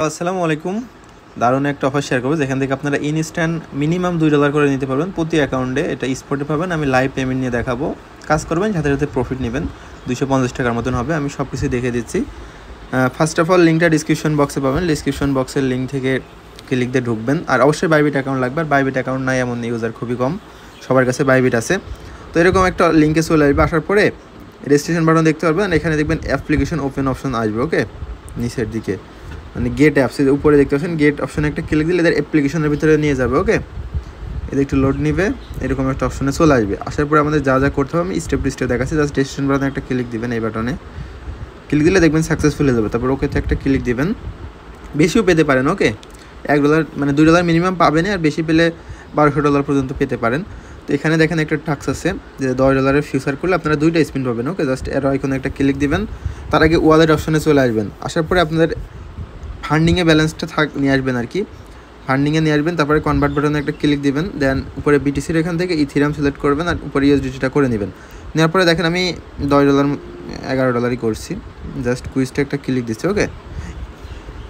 আসসালামু আলাইকুম। দারুণ একটা অফার শেয়ার করবো যেখান থেকে আপনারা ইনস্ট্যান্ট মিনিমাম $2 করে নিতে পারবেন প্রতি অ্যাকাউন্টে। এটা স্পটে পাবেন, আমি লাইভ পেমেন্ট নিয়ে দেখাবো। কাজ করবেন, সাথে সাথে প্রফিট নেবেন। 250 টাকার মতন হবে, আমি সব কিছু দেখে দিচ্ছি। ফার্স্ট অফ অল লিঙ্কটা ডিসক্রিপশন বক্সে পাবেন। ডিসক্রিপশন বক্সের লিঙ্ক থেকে ক্লিক দিয়ে ঢুকবেন। আর অবশ্যই বাইবিট অ্যাকাউন্ট লাগবে। আর বাইবিট অ্যাকাউন্ট নাই এমন ইউজার খুবই কম, সবার কাছে বাইবিট আছে। তো এরকম একটা লিঙ্কে চলে আসবে। আসার পরে রেজিস্ট্রেশন বাটন দেখতে পারবেন, এখানে দেখবেন অ্যাপ্লিকেশন ওপেন অপশন আসবে। ওকে, নিচের দিকে মানে গেট অ্যাপসের উপরে দেখতে পাচ্ছেন, গেট অপশনে একটা ক্লিক দিলে এদের অ্যাপ্লিকেশনের ভিতরে নিয়ে যাবে। ওকে, এদের একটু লোড নিবে, এরকম একটা অপশনে চলে আসবে। আসার পরে আমাদের যা যা করতে হবে আমি স্টেপ টু স্টেপ দেখাচ্ছি। জাস্ট রেজিস্ট্রেশন বাটনে একটা ক্লিক দিবেন, এই বাটনে ক্লিক দিলে দেখবেন সাকসেসফুল হয়ে যাবে। তারপর ওকেতে একটা ক্লিক দিবেন। বেশিও পেতে পারেন। ওকে, $1 মানে $2 মিনিমাম পাবেন, আর বেশি পেলে $1200 পর্যন্ত পেতে পারেন। তো এখানে দেখেন একটা টাস্ক আছে যে $10 ফিউচার করলে আপনারা 2টা স্পিন পাবেন। ওকে, জাস্ট এর আইকনে একটা ক্লিক দিবেন। তার আগে ওয়ালেট অপশনে চলে আসবেন। আসার পরে আপনাদের ফান্ডিংয়ে ব্যালেন্সটা নিয়ে আসবেন আর কি। ফান্ডিংয়ে নিয়ে আসবেন, তারপরে কনভার্ট বাটনে একটা ক্লিক দিবেন। দেন উপরে বিটিসির এখান থেকে ইথিরিয়াম সিলেক্ট করবেন, আর উপরে ইউএসডিটিটা করে নেবেন। নেওয়ার পরে দেখেন আমি $10 $11 করছি। জাস্ট কুইজটা একটা ক্লিক দিচ্ছি। ওকে,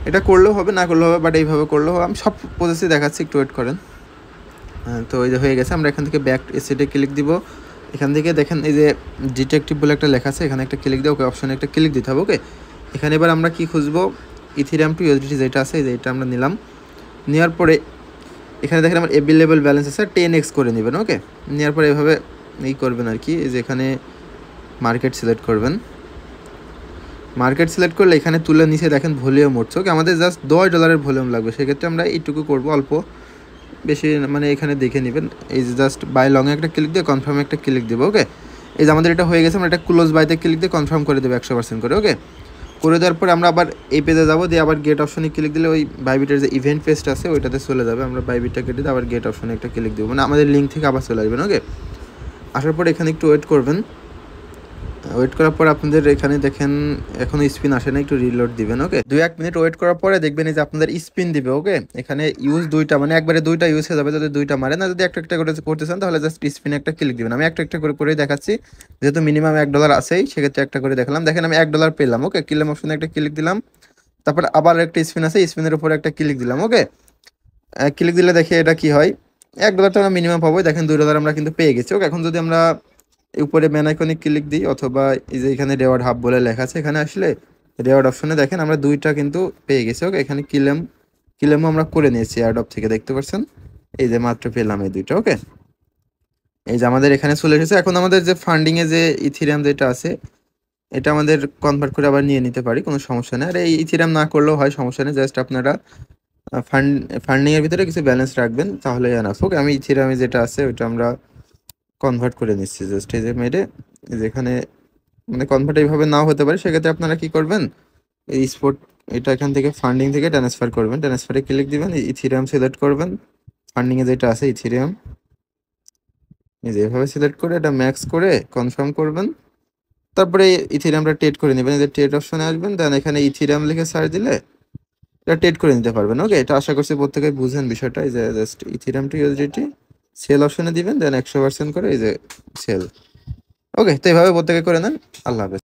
এটা করলেও হবে, না করলেও হবে, বাট এইভাবে করলেও হবে। আমি সব প্রসেসই দেখাচ্ছি, একটু ওয়েট করেন। তো এই যে হয়ে গেছে। আমরা এখান থেকে ব্যাক এসেটে ক্লিক দিব। এখান থেকে দেখেন এই যে ডিটেকটিভ বলে একটা লেখা আছে, এখানে একটা ক্লিক দিয়ে ওকে অপশনে একটা ক্লিক দিতে হবে। ওকে, এখানে এবার আমরা কি খুঁজবো, ইথিরিয়াম টু ইউএসডিটি যেটা আছে এইটা আমরা নিলাম। নেওয়ার পরে এখানে দেখেন আমার অ্যাভেলেবল ব্যালেন্স আছে, 10x করে নেবেন। ওকে, নেওয়ার পরে এভাবে করবেন আর কি। এই যে এখানে মার্কেট সিলেক্ট করবেন। মার্কেট সিলেক্ট করলে এখানে তুলে নিচে দেখেন ভলিউম উঠছে। ওকে, আমাদের জাস্ট $10 ভলিউম লাগবে, সেক্ষেত্রে আমরা এইটুকু করবো, অল্প বেশি মানে এখানে দেখে নেবেন। এই যে জাস্ট বাই লংয়ে একটা ক্লিক দিয়ে কনফার্মে একটা ক্লিক দেবো। ওকে, এই যে আমাদের এটা হয়ে গেছে, আমরা এটা ক্লোজ বাইতে ক্লিক দিয়ে কনফার্ম করে দেবো 100% করে। ওকে, করে দেওয়ার পরে আমরা আবার এই পেজে যাবো, দিয়ে আবার গেট অপশনে ক্লিক দিলে ওই বাইবিটের যে ইভেন্ট পেজটা আছে ওইটাতে চলে যাবে। আমরা বাইবিটটা কেটে দিয়ে আবার গেট অপশনে একটা ক্লিক দেবো, মানে আমাদের লিঙ্ক থেকে আবার চলে আসবেন। ওকে, আসার পর এখানে একটু ওয়েট করবেন। ওয়েট করার পর আপনাদের এখানে দেখেন এখনো স্পিন আসে না, একটু রিলোড দিবেন। ওকে, 2-1 মিনিট ওয়েট করার পরে দেখবেন এই যে আপনাদের স্পিন দিবে। ওকে, এখানে ইউজ 2টা, মানে একবারে 2টা ইউজ হয়ে যাবে যদি 2টা মারে না। যদি একটা একটা করে করতে চান তাহলে জাস্ট স্পিনে একটা ক্লিক দিবেন। আমি একটা একটা করে করেই দেখাচ্ছি, যেহেতু মিনিমাম $1 আছেই, সেক্ষেত্রে একটা করে দেখালাম। দেখেন আমি $1 পেলাম। ওকে, ক্লেম অপশনে একটা ক্লিক দিলাম, তারপর আবার একটা স্পিন আছে, স্পিনের উপরে একটা ক্লিক দিলাম। ওকে, ক্লিক দিলে দেখি এটা কি হয়। $1 তো আমরা মিনিমাম পাবো। দেখেন $2 আমরা কিন্তু পেয়ে গেছি। ওকে, এখন যদি আমরা উপরে ম্যান আইকনে ক্লিক দিই, অথবা এই যে এখানে রেওয়ার্ড হাব বলে লেখা আছে, এখানে আসলে রেওয়ার্ড অপশনে দেখেন আমরা 2টা কিন্তু পেয়ে গেছি। ওকে, এখানে কিলেমও আমরা করে নিয়েছি এয়ারড্রপ থেকে, দেখতে পাচ্ছেন এই যে মাত্র পেলাম এই 2টা। ওকে, এই যে আমাদের এখানে চলে এসেছে। এখন আমাদের যে ফান্ডিংয়ে যে ইথিরিয়াম যেটা আছে এটা আমাদের কনভার্ট করে আবার নিয়ে নিতে পারি, কোনো সমস্যা নেই। আর এই ইথিরিয়াম না করলেও হয়, সমস্যা নেই। জাস্ট আপনারা ফান্ডিংয়ের ভিতরে কিছু ব্যালেন্স রাখবেন, তাহলে এনাফ। ওকে, আমি ইথিরিয়ামে যেটা আছে ওইটা আমরা কনভার্ট করে নিচ্ছি। জাস্ট এই যে মেরে যেখানে মানে কনভার্ট এইভাবে নাও হতে পারে, সেক্ষেত্রে আপনারা কি করবেন, এই স্পট এটা এখান থেকে ফান্ডিং থেকে ট্রান্সফার করবেন। ট্রান্সফারে ক্লিক দিবেন, ইথিরিয়াম সিলেক্ট করবেন, ফান্ডিংয়ে যেটা আছে ইথিরিয়াম, এই যে এভাবে সিলেক্ট করে এটা ম্যাক্স করে কনফার্ম করবেন। তারপরে ইথিরিয়ামটা ট্রেড করে নেবেন। এই যে ট্রেড অপশনে আসবেন, দেন এখানে ইথিরিয়াম লিখে সার্চ দিলে এটা ট্রেড করে নিতে পারবেন। ওকে, এটা আশা করছি প্রত্যেকে বুঝেন বিষয়টা। এই যে just Ethereum to USDT sell option দিবেন, দেন 100% করে এই যে সেল। ওকে, তো এইভাবে প্রত্যেকে করে নেন। আল্লাহ হাফেজ।